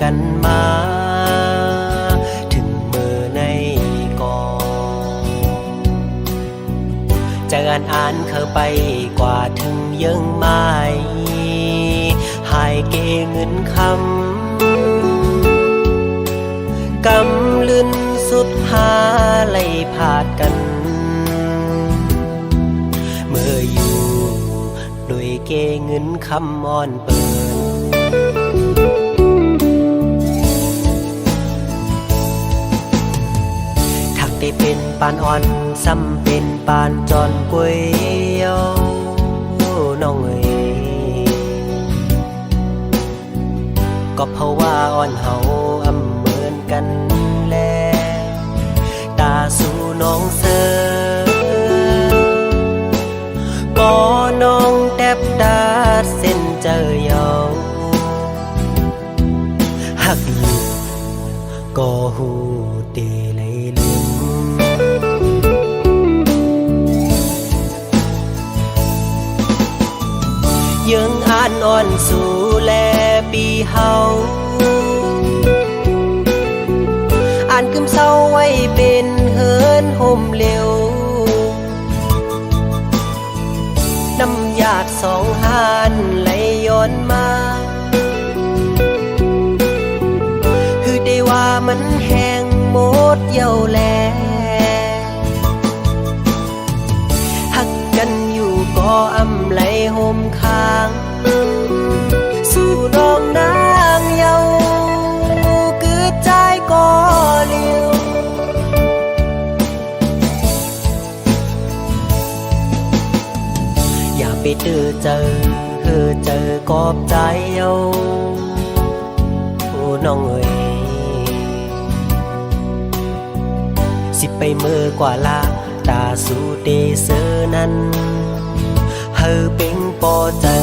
กันมาถึงมือในก่อนจะอ่านเข้าไปกว่าถึงยังไม่หายเกเงินคำกำลืนสุดหาไล่ผาดกันเมื่ออยู่โดยเกเงินคำอ่อนเปิดถักได้เป็นปานอ่อนซ้ำเป็นปานจอนกวยเยาน้องเอ๋ยก็เพราะว่าอ่อนเฮาอำเหมือนกันแลตาสู่น้องเสือก็น้องแทบดาดเส้นเจอเยาหักอยู่ก็หูเตเลยลืมยังอ่านอ่อนสู่แลปีเฮาอ่านกึมเศร้าไว้เป็นเฮินห่มเร็วน้ำหยาดสองหานไหลย้อนมาคือได้ว่ามันแห้งหมดเยี่ยวแลหักกันอยู่ก็อำไหลห่มค้างสู่น้องนางเยาคือใจก็เลี้ยวอย่าไปเจอๆกอบใจเอาน้องเอ๋ยสิไปเมื่อกว่าละตาสู่เดเซอนั้นเฮอเป็งปอเจอ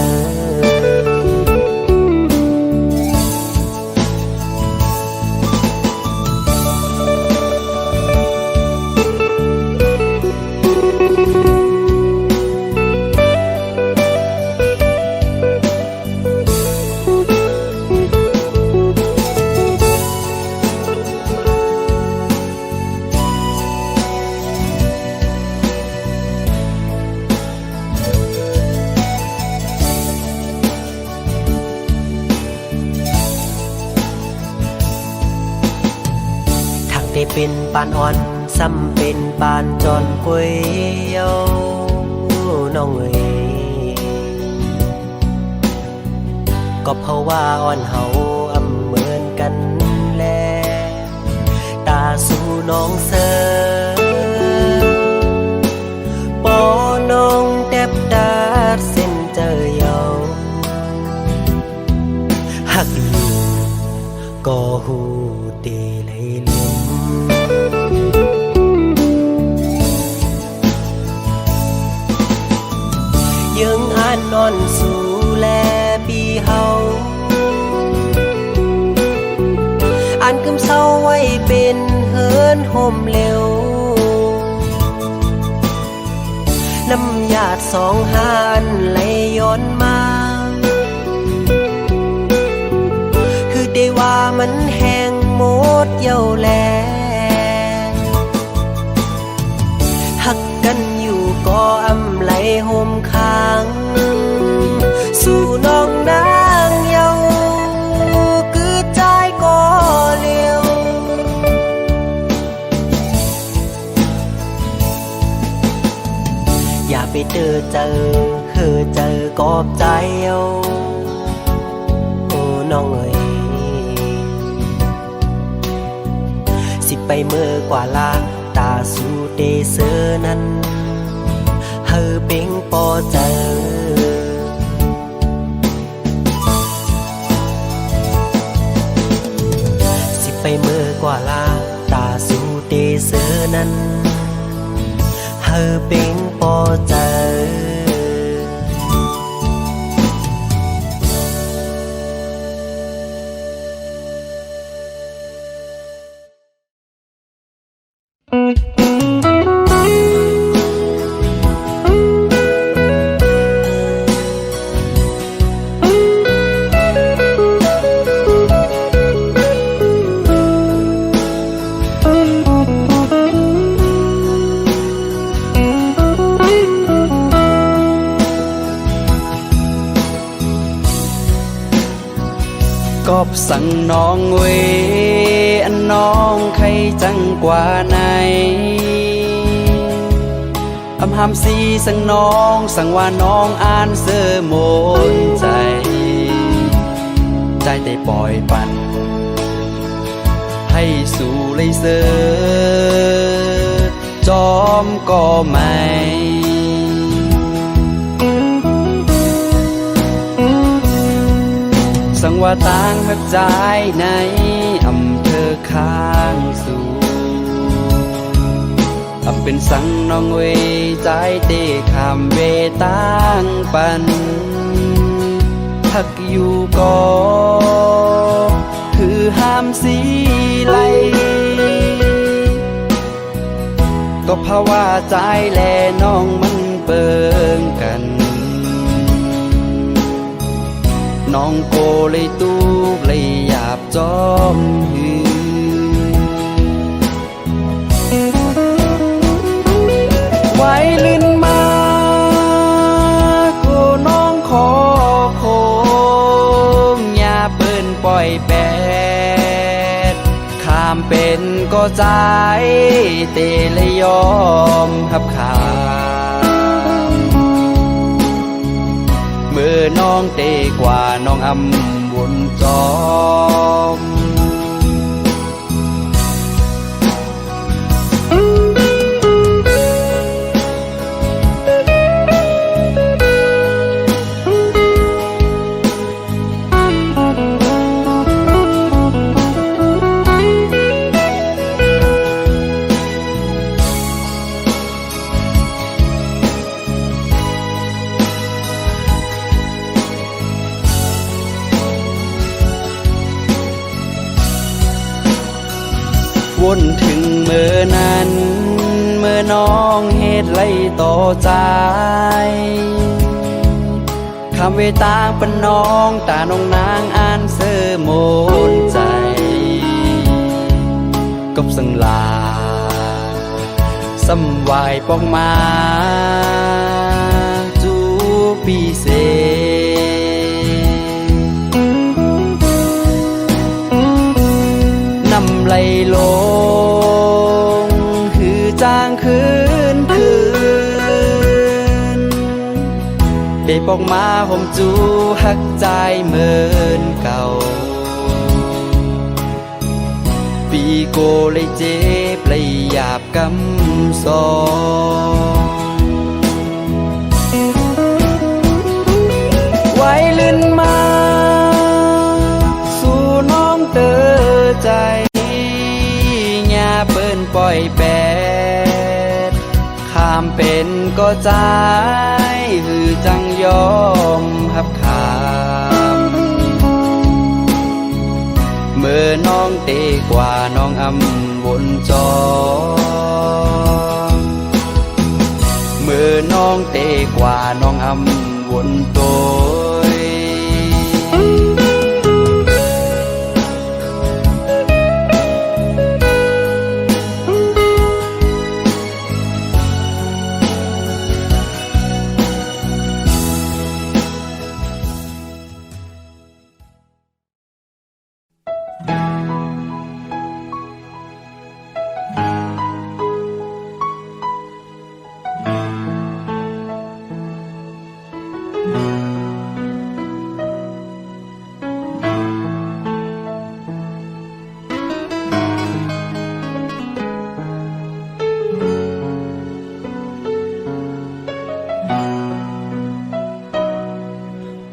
ได้เป็นปานอ่อนซ้ำเป็นปานจอนกวยเยาน้องเอ๋ยก็เพราะว่าอ่อนเฮาอำเหมือนกันแลตาสู่น้องเสือปอน้องแทบดาดเส้นเจอเยาหักอยู่ก็หูเตเลยลืมยังอ่านนอนสู่แลปีเฮาอ่านกึมเศร้าไว้เป็นเฮินห่มเร็วน้ำหยาดสองหานไหลย้อนมาคือได้ว่ามันแห้งหมดเยี่ยวแลหักกันอยู่ก็อำไหลห่มค้างสู่น้องนางเยาคือใจก็เลี้ยวอย่าไปเจอกอบใจเอาน้องเอ๋ยสิไปเมื่อกว่าละตาสู่เดเซอนั้นเฮอเป็งปอเจอสิไปเมื่อกว่าละตาสู่เดเซอนั้นเฮอเป็งปอเจอ บสั่งน้องเวอันน้องใครจังกว่าไหนอำหามสีสั่งน้องสั่งว่าน้องอ่านเสื้อโมนใจใจได้ปล่อยปันให้สู่เลยเสือจอมก็ไม่สั่งว่าต่างหักใจในอำเภอข้างสู่อำเป็นสั่งน้องเวใจเตะคำเวต่างปันทักอยู่ก็คือห้ามสีไหลก็เพราะว่าใจแลน้องมันเบิ่งกันน้องโกเลยตูบเลยหยาบจอมหือไว้ลื่นมาโกน้องขอโคมอย่าเปิ้นปล่อยแปดข้ามเป็นก็ใจเตเลยยอมหับขาเมื่อน้องเตกว่าน้องอำวนจอมวนถึงเมื่อนั้นเมื่อน้องเหตุไล่ต่อใจคำเวตางปนน้องตาน้องนางอ่านเสื้อโมนใจกบสังลาสำวายปองมาจูปีเสนำไหลลงคือจางคืนได้ปอกมาผมจูหักใจเหมือนเก่าปีโกเลยเจ็บเลยหยาบกำสองไว้ลื่นมาสู่น้องเตอใจอย่าเปิ้นปล่อยแปดข้ามเป็นก็ใจหือจังยอมหับขามเมื่อน้องเตกว่าน้องอำวนจอเมื่อน้องเตกว่าน้องอำวนโตย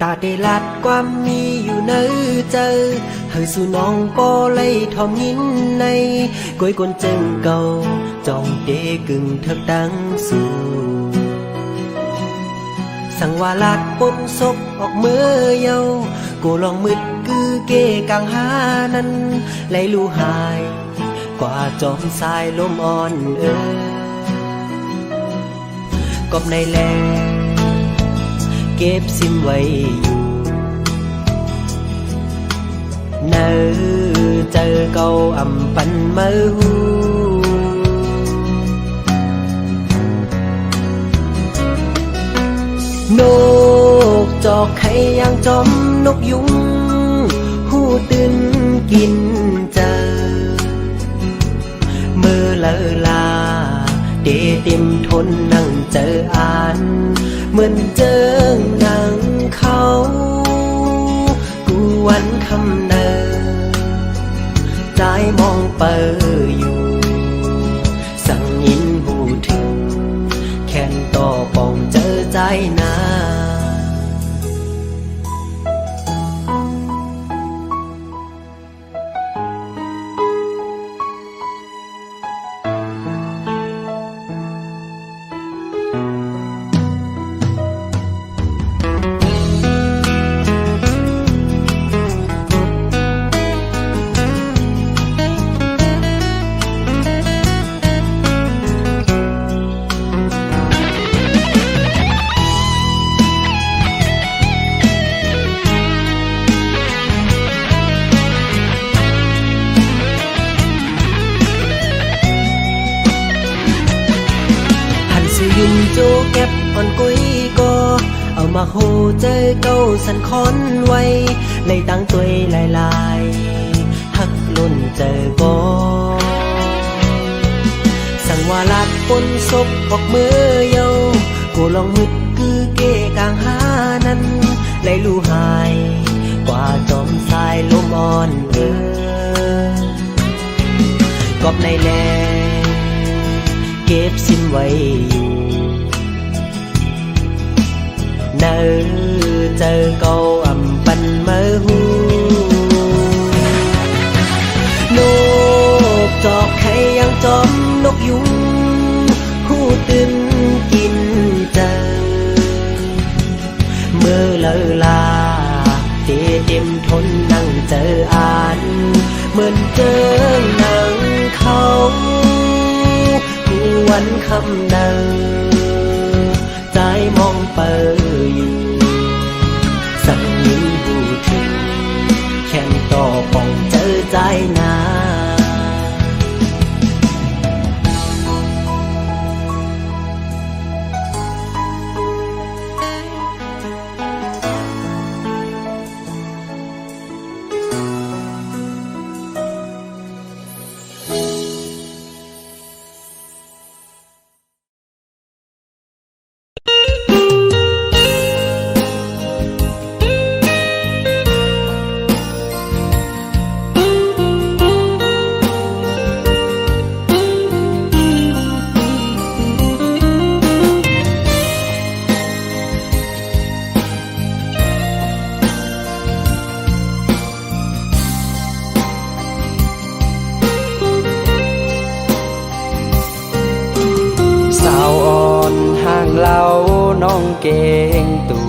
ตาได้ลัดความมีอยู่ในใจเฮยสู่น้องก็เลยทอมยินในก้อยกนเจิงเก่าจองเดกึ่งเถิบดังสู่สั่งว่าลัดปนศพออกเมื่อเยากูลองมืดคือเกกังหานั้นไหลลู่หายกว่าจอมสายลมอ่อนกบในแลเก็บซิมไว้อยู่เนอเจอเก่าอำปันเมื่อหูนกจอกไข่ยังจอมนกยุงหู ตื่นกินเจอเมื่อเลอลาเดติมทนนั่งเจออ่านเหมือนเจอหนังเขากูวันคำเนอใจมองเปออยู่สั่งยินหูถึงแค่นต่อปองเจอใจนายุ่มโจเก็บอ่อนกุยก็เอามาโหเจอเก้าสันคอนไว้เลยตั้งตัวลายหักลุ่นเจอก็สั่งว่าลัดปนศพออกมือเยากูลองมึดคือเกกลางหานั้นเลยลู่หายกว่าจอมสายลมอ่อนกอบในแลเก็บสิ้นไว้อยู่เนอเจอเกาอ่ำปันเมื่อหูนกจอกใครยังจอมนกยุงหูตื่นกินเจอเมื่อเลอลาเต็มทนนั่งเจออ่านเหมือนเจอหนังเขาวันคำเนอใจมองเปออยู่สั่งยิ้มหูถึงแค่นต่อปองเจอใจนาเล่าน้องเก่งตู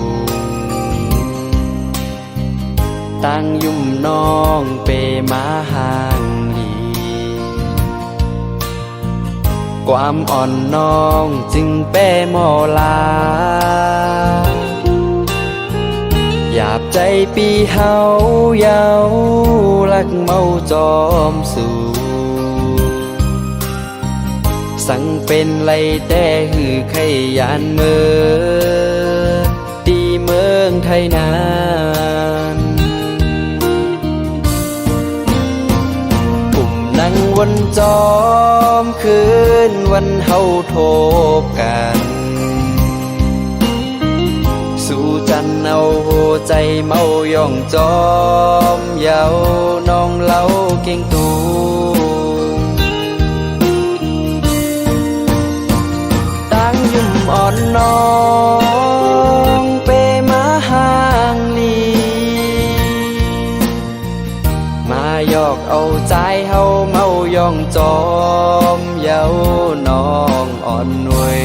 ตั้งยุ่มน้องเปมาห่างดีความอ่อนน้องจึงเป้มอลาหยาบใจปีเฮาเยาลักเมาจอมสู่สั่งเป็นไรแต่หือไขยานเมือตีเมืองไทยนานปุ่มนั่งวนจอมคืนวันเฮาโทบกันสู่จันเอาใจเมาย่องจอมเยาน้องเล่าเก่งตูยุ่มอ่อนน้องเปมาห่างลีมาหยอกเอาใจเฮาเมาย่องจอมเยาน้องอ่อนหน่วย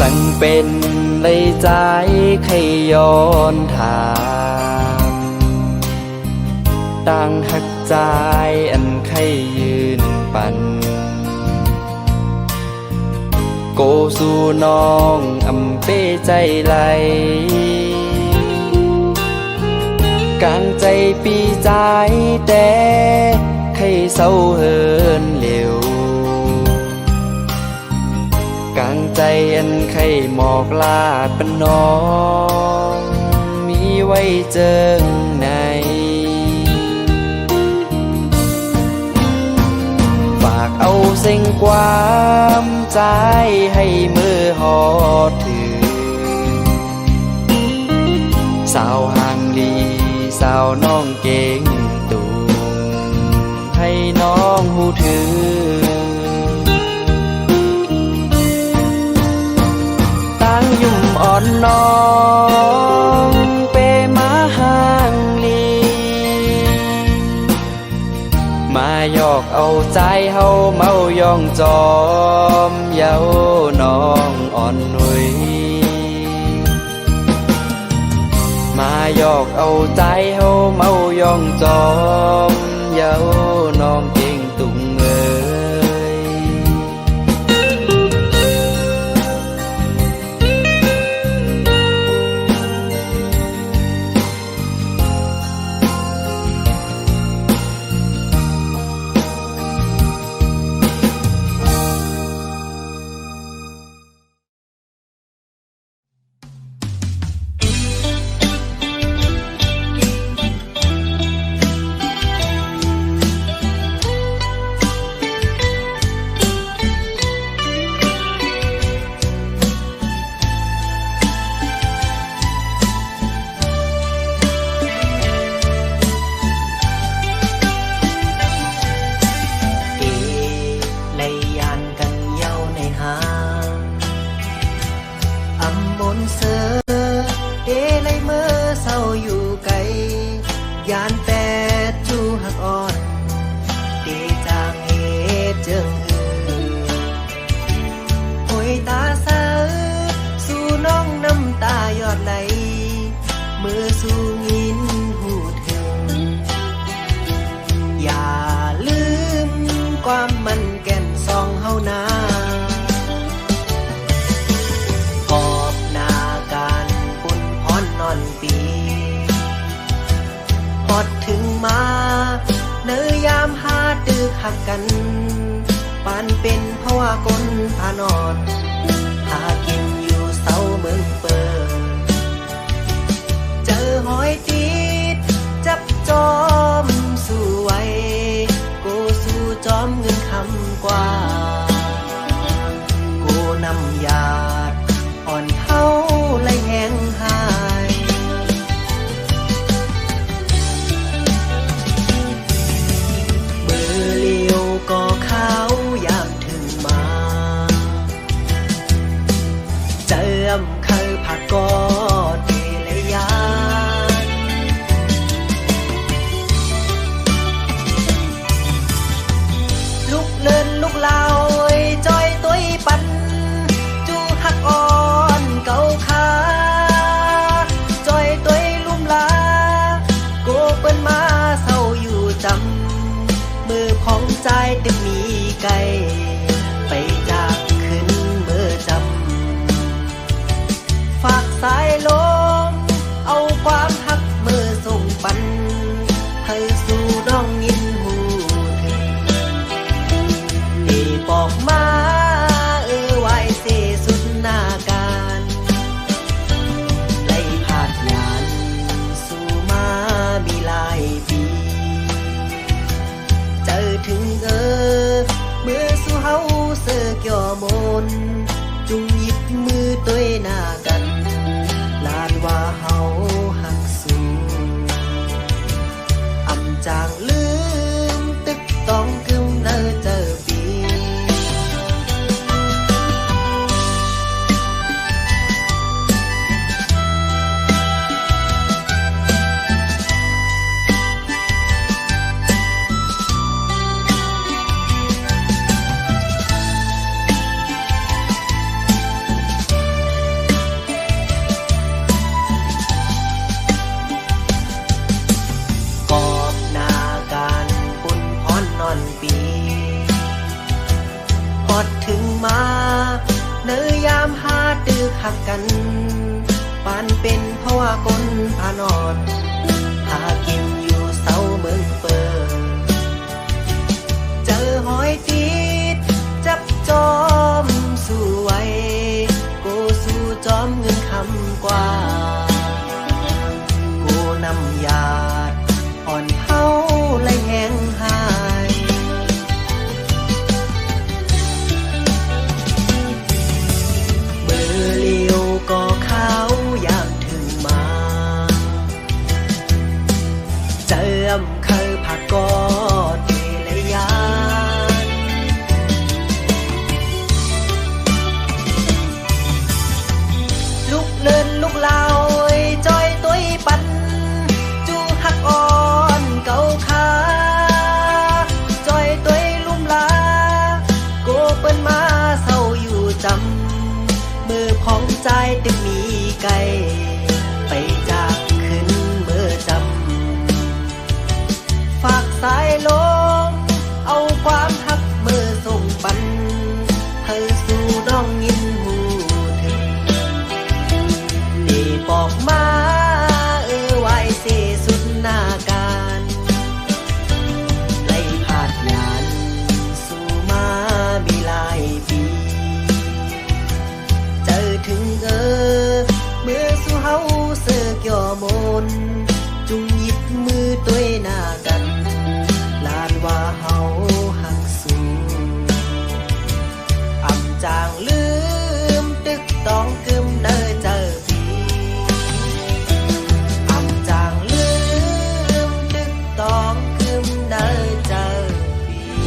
สั่งเป็นเลยใจใครย้อนถามต่างหัก ใจอันไขยืนปันโกสู่น้องอำเป้ใจไหลกลางใจปีใจแต่ไขเศร้าเฮินเหลวกลางใจอันไขหมอกลาดเป็นน้องมีไว้เจิงในฝากเอาเส้นความใจให้มือหอดถือสาวห่างลีสาวน้องเก่งตุงให้น้องหูถือตั้งยุ่มอ่อนน้องเปมาห่างลีมาหยอกเอาใจเฮาเมายองจอมเย้าน้องอ่อนหนุ่ยมาหยอกเอาใจเฮาเมายองจอมเย้าน้องเก่งตุงเอ้ยยานแปดจูหักอ่อนเดจางเหตุเจิงโอยตาสาสู่น้องน้ำตายอดไหลเมื่อสู่ยินหูถึงอย่าลืมความมันแก่นซองเฮานาขอบหน้าการปุ่นพรนอนปีพอดถึงมาเนยยามหาตึกหักกันปานเป็นเพราะว่ากลพานอนหากินอยู่เศร้าเมืองเปิดเจอหอยติดจับจอมสู่ไว้กูสู่จอมเงินคำกว่ากูนำยาดอ่อนเฮาไหลแห้งหายก็เขายามถึงมาเจิมเคยผักกอดเดลยานลุกเลินลุกลาวจอยตัวปันจูหักอ่อนเก่าขาจอยตัวลุ่มลาโกเปิ้นมาเศร้าอยู่จำมือของใจตึกมีไกลไปจากขึ้นเมื่อจำฝากสายลมเอาความหักมือส่งปันให้สู่น้องยินหูถึงที่บอกมาไว้เสสุดหน้าการไล่ผาดยานสู่มามีหลายปีเจอถึงเมื่อสู่เฮาเสือเกี่ยวมนจุงหยิบมือตัวหน้ากันลานว่าเฮาหักสู่อำจางลืมตึกต้องกึ่งเนอเจอปีก หักกันปานเป็นเพราะว่าคนพานอนหากินอยู่เสาเมืองเปิดเจอหอยติดจับจอมสู้ไว้กูสู้จอมเงินคำกว่ากูนำยาดอ่อนเฮาและแห้งหายเมื่อเลี้ยวก็เขาอยากถึงมาเจิมเคยผักกอดเทเลยยานลูกเลินลูกลาวจอยตุ้ยปันจูหักอ่อนเก่าขาจอยตุ้ยลุ่มลาโกเปิ้นมาเศร้าอยู่จำมือของใจตึกมีไกลไปจากขึ้นเมื่อจำฝากสายลมเอาความหักเมื่อส่งปันให้สู่น้องยินหูถึงนี่บอกมาไว้เสสุดหน้าการไล่ผาดยานสู่มามีหลายปีเจอถึงเมื่อสู่เฮาเสือกย่อมนจุงหยิบมือตัวหน้ากันลานว่าเฮาหักสูอำจางลืมตึกต้องกึมเด้อเจอปีอำจางลืมตึกต้องกึมเด้อเจอปี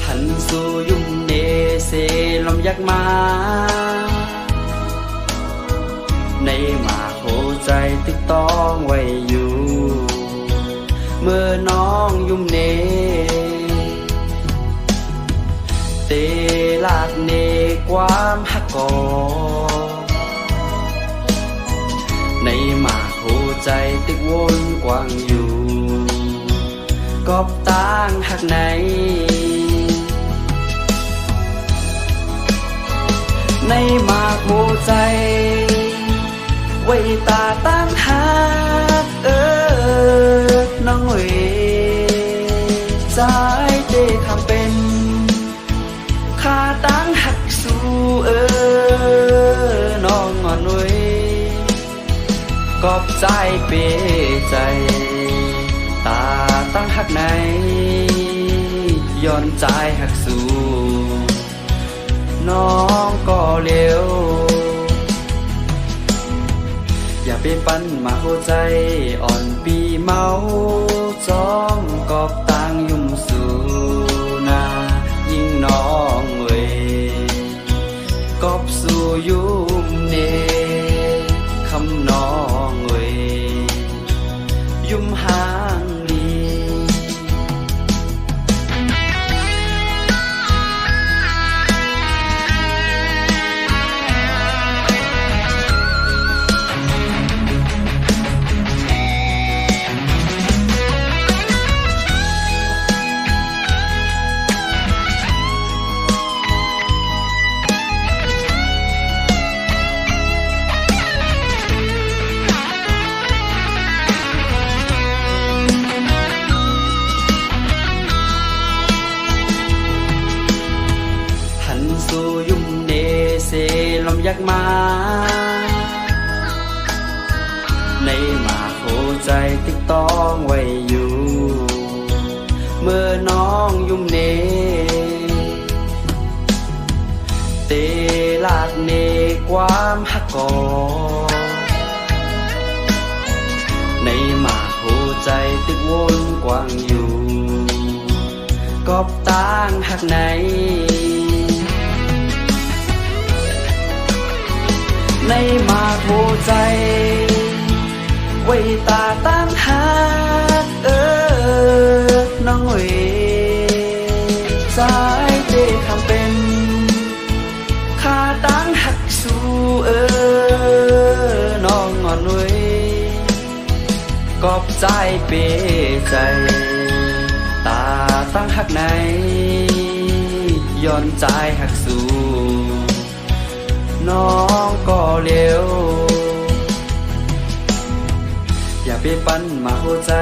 หันสู่ยุ่มเนเซลมยักมาในหมาโคใจตึกต้องไว้อยู่เมื่อน้องยุ่มเนเตลาดเนความหักกอในหมาโคใจตึกวนกว้างอยู่กอบต่างหักไหนในหมากโมใจไว้ตาตั้งหาน้องเอ๋ใจเตคำเป็นข้าตั้งหักสู่น้องงอนเอ๋ยกอบใจเปใจตาตั้งหักไหนย้อนใจหักสู่น้องก็เร็วอย่าไปปั้นมาหัวใจอ่อนปีเมาจ้องกอบต่างยุ่มสู่นายิ่งน้องเว้ยกอบสู่ยุ่มเนคำน้องเว้ยยุ่มห่างลีสู่ยุ่มเนเซลมยักมาในหมาโคใจตึกต้องไว้อยู่เมื่อน้องยุ่มเนเตลาดเนความหักกอในหมาโคใจตึกวนกว้างอยู่กอบต่างหักไหนในหมากโมใจไว้ตาตั้งหา อบใจเปใจตาตั้งหักไหนย้อนใจหักสู่น้องก็เร็วอย่าไปปั้นมาหัวใจ